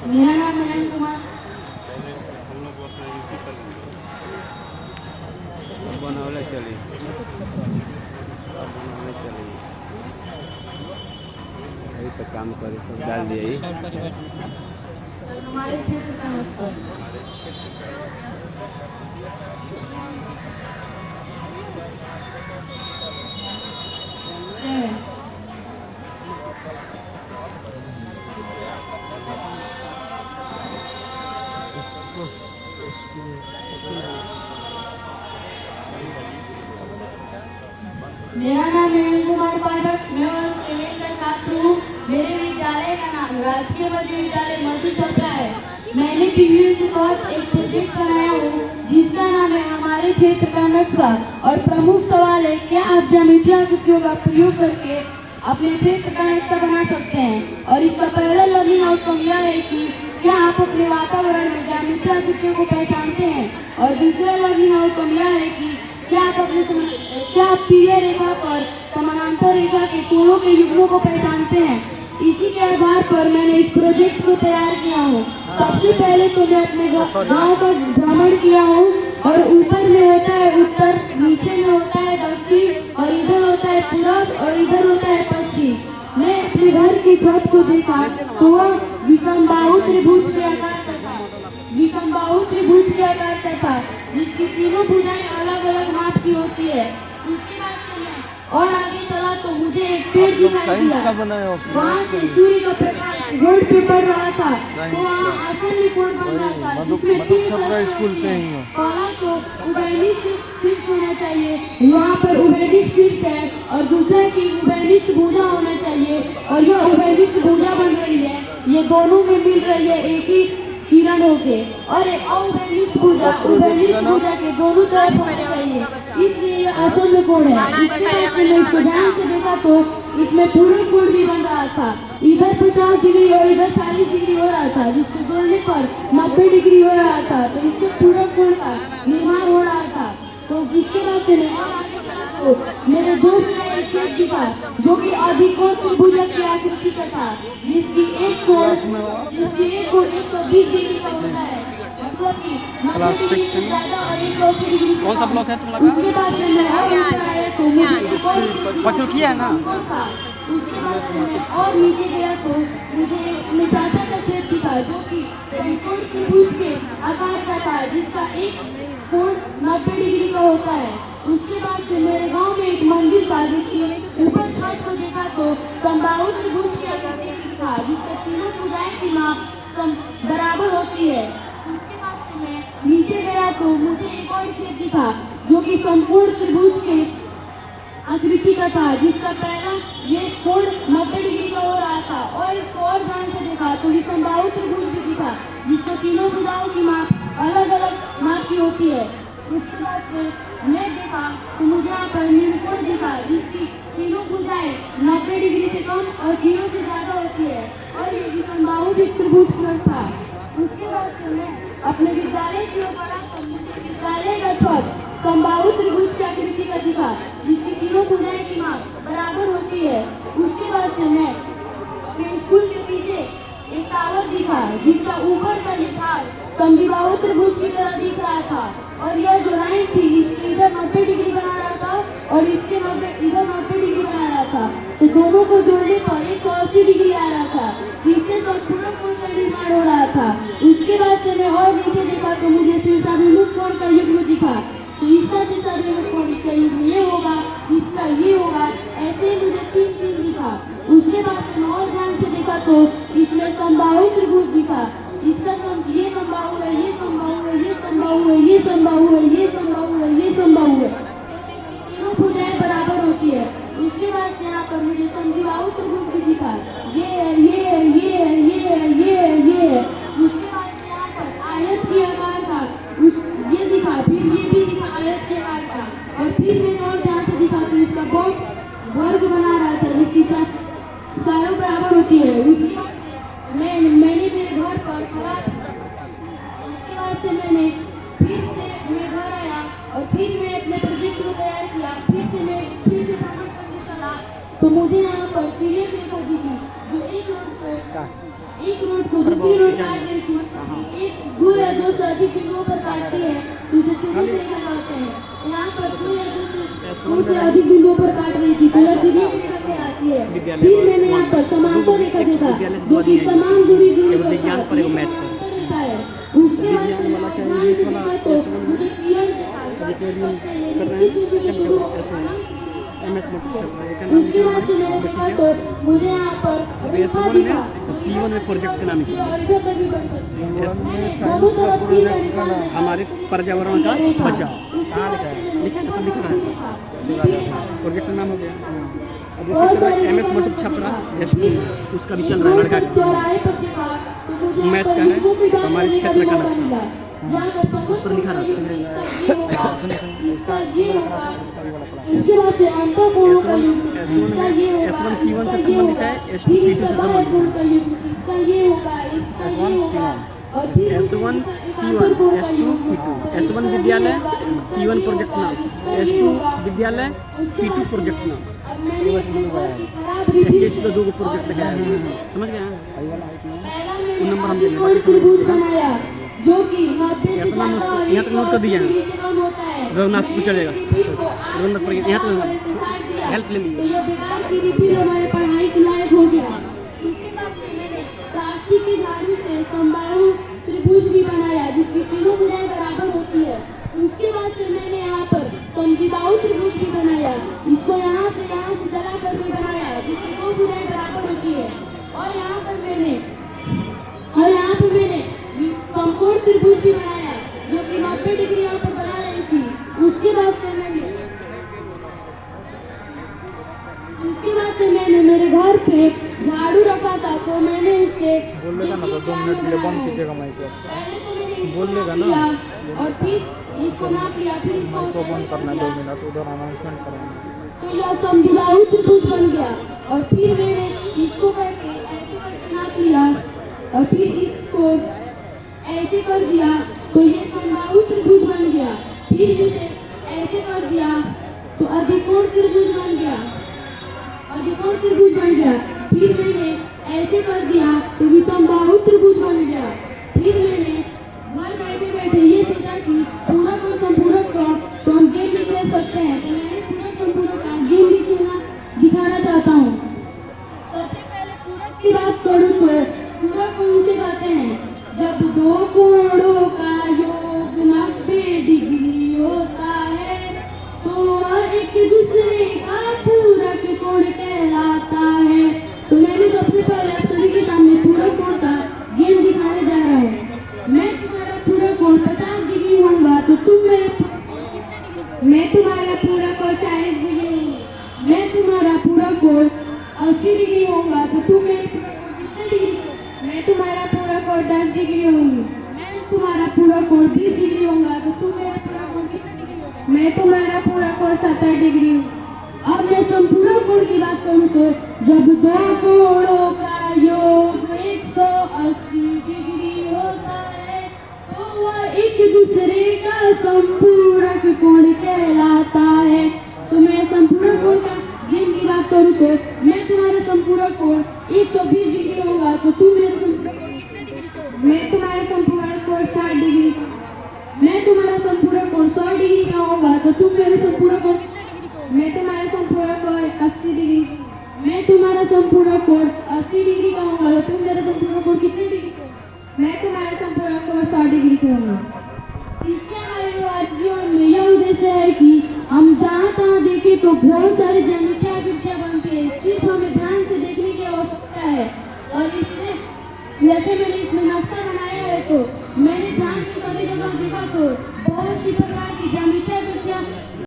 मेरा नाम मयंक कुमार। बनावले चली यही तो काम करे सब डाल दिए हमारे क्षेत्र का मतलब मेरा नाम मयंक कुमार पाठक। मैं वर्ग 7 का छात्र हूँ। मेरे विद्यालय का नाम राजकीय मध्य विद्यालय मधु छपरा है। मैंने पीवीएल के तहत एक प्रोजेक्ट बनाया हूँ जिसका नाम है हमारे क्षेत्र का नक्शा। और प्रमुख सवाल है, क्या आप ज्यामितीय आकृतियों का प्रयोग करके अपने क्षेत्र का नक्शा बना सकते हैं? और इसका पहला लर्निंग आउटकम यह है कि क्या आप अपने वातावरण में ज्यामितीय आकृतियों को पहचानते हैं? और दूसरा लर्निंग आउटकम यह है कि क्या आप सीधी रेखा पर समानांतर रेखा के कोणों के युग्मों को पहचानते हैं? इसी के आधार पर मैंने इस प्रोजेक्ट को तैयार किया हूँ। सबसे पहले तो मैं अपने गांव का भ्रमण किया हूँ और ऊपर में होता है उत्तर, नीचे में होता है दक्षिण और इधर होता है पूरब और इधर होता है पश्चिम। मैं अपने घर की छत को देखा तो वह विषमबाहु त्रिभुज के आकार का था। जिसकी तीनों भुजाएं अलग अलग माप की होती है। उसके बाद से मैं और आगे चला तो मुझे एक पेड़ दिखाई दिया। वहाँ से सूर्य का प्रकाश रोड पे पड़ रहा था तो वहाँ असेंबली कोड बन रहा था जिसमें 3 स्कूल से पहला तो उभयनिष्ठ शीर्ष होना चाहिए, यहाँ पर उभयनिष्ठ शीर्ष है। और दूसरा की उभयनिष्ठ भुजा होना चाहिए और यह उभयनिष्ठ भुजा बन रही है। ये दोनों में मिल रही है एक ही किरण होके। और एक उभयनिष्ठ भुजा के दोनों तरफ होना चाहिए, इसलिए ये असेंबली कोड है। इसके बाद मैं इसको ध्यान से देखा तो इसमें पूरा कोड भी बन रहा था। इधर 50 डिग्री और इधर 40 डिग्री हो रहा था, जिसको जोड़ने पर 90 डिग्री हो रहा था। तो इससे पूरा कोड का निर्माण हो रहा था। तो इसके बाद से तो मेरे दोस्त ने एक केक दिखा जो कि अधिकोण त्रिभुजा की आकृति का था, जिसकी एक कोण 120 डिग्री का होता है, मतलब कि 90 डिग्री से ज्यादा और 180 डिग्री से कौन सा ब्लॉक है? उसके बाद से मैं और ऊपर आया तो मुझे पचरुखिया है ना। उसके बाद से मैं और नीचे गया तो मुझे अपने चाचा का खेत दिखा जो कि त्रिकोण त्रिभुज के आकार का था, जिसका एक कोण 90 डिग्री का होता है। उसके बाद से मेरे गांव में एक मंदिर था जिसके ऊपर छत को देखा तो समबाहु त्रिभुज की आकृति था, जिससे तीनों भुजाएं की माप बराबर होती है। उसके बाद से मैं नीचे गया तो मुझे एक और खेत दिखा जो कि संपूर्ण त्रिभुज के आकृति का था, जिसका पहला ये कोण 90 डिग्री का हो रहा था। और इसको और ध्यान से देखा तो ये समबाहु त्रिभुज भी दिखा, जिसको तीनों भुजाओं की माप अलग अलग माप की होती है। उसके बाद से मैं देखा तो मुझे यहाँ पर नीलकोण दिखा, जिसकी तीनों भुजाएं 90 डिग्री से कम और 0 से ज्यादा होती है और ये विषमबाहु भी त्रिभुज प्लस था। उसके बाद से मैं अपने विद्यालय की ओर बढ़ा तो मुझे विद्यालय का छत समबाहु त्रिभुज की आकृति का दिखा, जिसकी तीनों भुजाएं की माप बराबर होती है। उसके बाद से मैं अपने स्कूल के पीछे एक टावर दिखा, जिसका ऊपर का भाग समद्विबाहु त्रिभुज की तरह दिख रहा था। और यह जो लाइन थी इसके इधर 90 डिग्री बना रहा था और इसके इधर 90 डिग्री बना रहा था, तो दोनों को जोड़ने पर 180 डिग्री आ रहा था, जिससे संपूर्ण कोण का निर्माण हो रहा था। उसके बाद से मैं और नीचे देखा तो मुझे शीर्षाभिमुख कोण का युग्म दिखा, तो इसका शीर्षाभिमुख कोण का युग्म ये होगा, इसका ये होगा, ऐसे ही मुझे 3 दिखा। उसके बाद से मैं और ध्यान से देखा तो इसमें समबाहु त्रिभुज दिखा, इसका ये समबाहु है, ये समबाहु है, ये समबाहु है, ये समबाहु है, ये समबाहु है, ये समबाहु है, तीनों भुजाएं बराबर होती है। उसके बाद से यहाँ पर मुझे समद्विबाहु त्रिभुज भी दिखा, ये है, ये है, ये है, ये है, ये है, ये है। उसके बाद से यहाँ पर आयत के आकार का ये दिखा, फिर ये भी दिखा आयत के आकार का। और फिर मैंने और ध्यान से दिखा तो इसका बॉक्स वर्ग बना रहा था, जिसकी चारों बराबर होती है। उसके बाद मैंने मेरे घर पर उसके बाद से मैंने फिर से मैं घर आया और फिर मैं अपने प्रोजेक्ट को तैयार किया। फिर से भ्रमण करके चला तो मुझे यहाँ पर तिर्यक रेखा दिखी, जो एक रोड को दूसरी रोड काट रही थी, एक 2 या 2 से अधिक बिंदुओं पर काटती है तो उसे त्रिभुज रेखा कहते हैं। यहाँ पर 2 या 2 से अधिक बिंदुओं पर काट रही थी तो यह त्रिभुज रेखा कहलाती है। फिर मैंने यहाँ पर समांतर रेखा देखा जो कि समान दूरी पर विज्ञान पर एक मैथ रेखा है। उसके बाद से ध्यान से देखा तो मुझे किरण देखा जैसे उसके बाद से मैंने देखा तो मुझे यहाँ पर रेखा दिखा P1 में प्रोजेक्ट का नाम और इधर तक भी बढ़ सकती है। दोनों तरफ तीर का निशान है। हमारे पर्यावरण का बचाव कहाँ लिखा है? लिख रहा है प्रोजेक्ट का नाम हो गया। अब जैसे MS मटुक छपरा S2 उसका भी चल रहा है लड़का का चौराहे पर देखा तो मुझे मैथ का है हमारे क्षेत्र का नक्शा उस पर लिखा रहता है। इसका ये होगा इसके बाद से अंतःकोण का युग्म इसका ये होगा S1 P1 से इसका ये संबंधित होगा है S2 फिर P2 इसका से बाह्य संबंधित कोण का युग्म इसका ये होगा इसका ये होगा और फिर S1 P1 S2 P2 S1 विद्यालय P1 प्रोजेक्ट नाम S2 विद्यालय P2 प्रोजेक्ट नाम अब मैंने खराब एक रिव्यू इसका 2 प्रोजेक्ट है समझ गए नंबर हम त्रिभुज बनाया जो कि 90 से इतना ज्यादा और यहाँ तक नोट कर दिया है। 180 से कम होता है। रघुनाथ को चलेगा रिपीट को रघुनाथ पर यहाँ तक हेल्प ले तो लीजिए ये बेकार की रिपीट हमारे पढ़ाई के लायक हो गया। उसके बाद से मैंने प्लास्टिक के झाड़ू से समबाहु त्रिभुज भी बनाया जिसकी तीनों भुजाएं बराबर होती है। उसके बाद से मैंने यहाँ पर समद्विबाहु त्रिभुज भी बनाया इसको यहाँ से जला कर भी बनाया जिसकी 2 भुजाएं बराबर होती है। और यहाँ पर मैंने समकोण त्रिभुज भी बनाया जो कि 90 डिग्री यहाँ पर बना रही थी। उसके बाद से मैंने मेरे घर पे झाड़ू रखा था तो मैंने उससे पहले तो मैंने इसको नाप लिया और फिर इसको नाप लिया फिर इसको बंद करना 2 मिनट उधर अनाउंसमेंट करेंगे तो यह समद्विबाहु त्रिभुज बन गया। और फिर मैंने इसको करके ऐसे करके नाप लिया और फिर इसको ऐसे कर दिया तो ये समबाहु त्रिभुज बन गया। फिर इसे ऐसे कर दिया तो अधिकोण त्रिभुज बन गया फिर मैंने ऐसे कर दिया तो विषमबाहु त्रिभुज बन गया। फिर मैंने घर बैठे बैठे ये सोचा कि पूरक और संपूरक का तो हम गेम भी खेल सकते हैं तो मैंने पूरक संपूरक का गेम भी दिखाना चाहता हूँ। सबसे पहले पूरक की बात करूँ तो पूरक को इसे कहते हैं जब 2 कोणों का योग 90 डिग्री होता है तो वह एक दूसरे का पूरक कोण कहलाता है। तो मैंने सबसे पहले आप सभी के सामने पूरक कोण का गेम दिखाने जा रहा हूँ। मैं तुम्हारा पूरक कोण 50 डिग्री होगा तो तुम मेरे मैं तुम्हारा पूरक कोण 40 डिग्री मैं तुम्हारा पूरक कोण 80 डिग्री होगा तो तुम मेरे पूरक कोण कितने डिग्री मैं तुम्हारा पूरा कोण 10 डिग्री होंगी मैं तुम्हारा पूरा कोण 20 डिग्री होगा तो तुम मेरा पूरा कोण कितना डिग्री होगा मैं तुम्हारा पूरा कोण 70 डिग्री हूँ। अब मैं संपूरक कोण की बात करूँ तो जब 2 कोणों का योग 180 डिग्री होता है तो वह एक दूसरे का संपूरक कोण कहलाता है। तो मैं संपूरक कोण का गेम की बात करूँ तो मैं तुम्हारा संपूरक कोण 120 डिग्री होगा तो तुम मेरे मैं तुम्हारा संपूरक कोण 60 डिग्री का मैं तुम्हारा संपूरक कोण 100 डिग्री का होगा तो तुम मेरे संपूरक कोण मैं तुम्हारा संपूरक कोण 80 डिग्री मैं तुम्हारा संपूरक कोण 80 डिग्री का होगा तो तुम मेरा संपूरक कोण कितने डिग्री का मैं तुम्हारा संपूरक कोण 100 डिग्री का होगा। इससे हमारे जीवन में यह उद्देश्य है कि हम जहाँ तहाँ देखें तो बहुत सारी ज्यामितीय आकृतियाँ बनती है सिर्फ हमें ध्यान से देखने की आवश्यकता है। और इससे वैसे मैंने इसमें नक्शा बनाया है तो मैंने ध्यान से सभी जगह देखा तो बहुत सी प्रकार की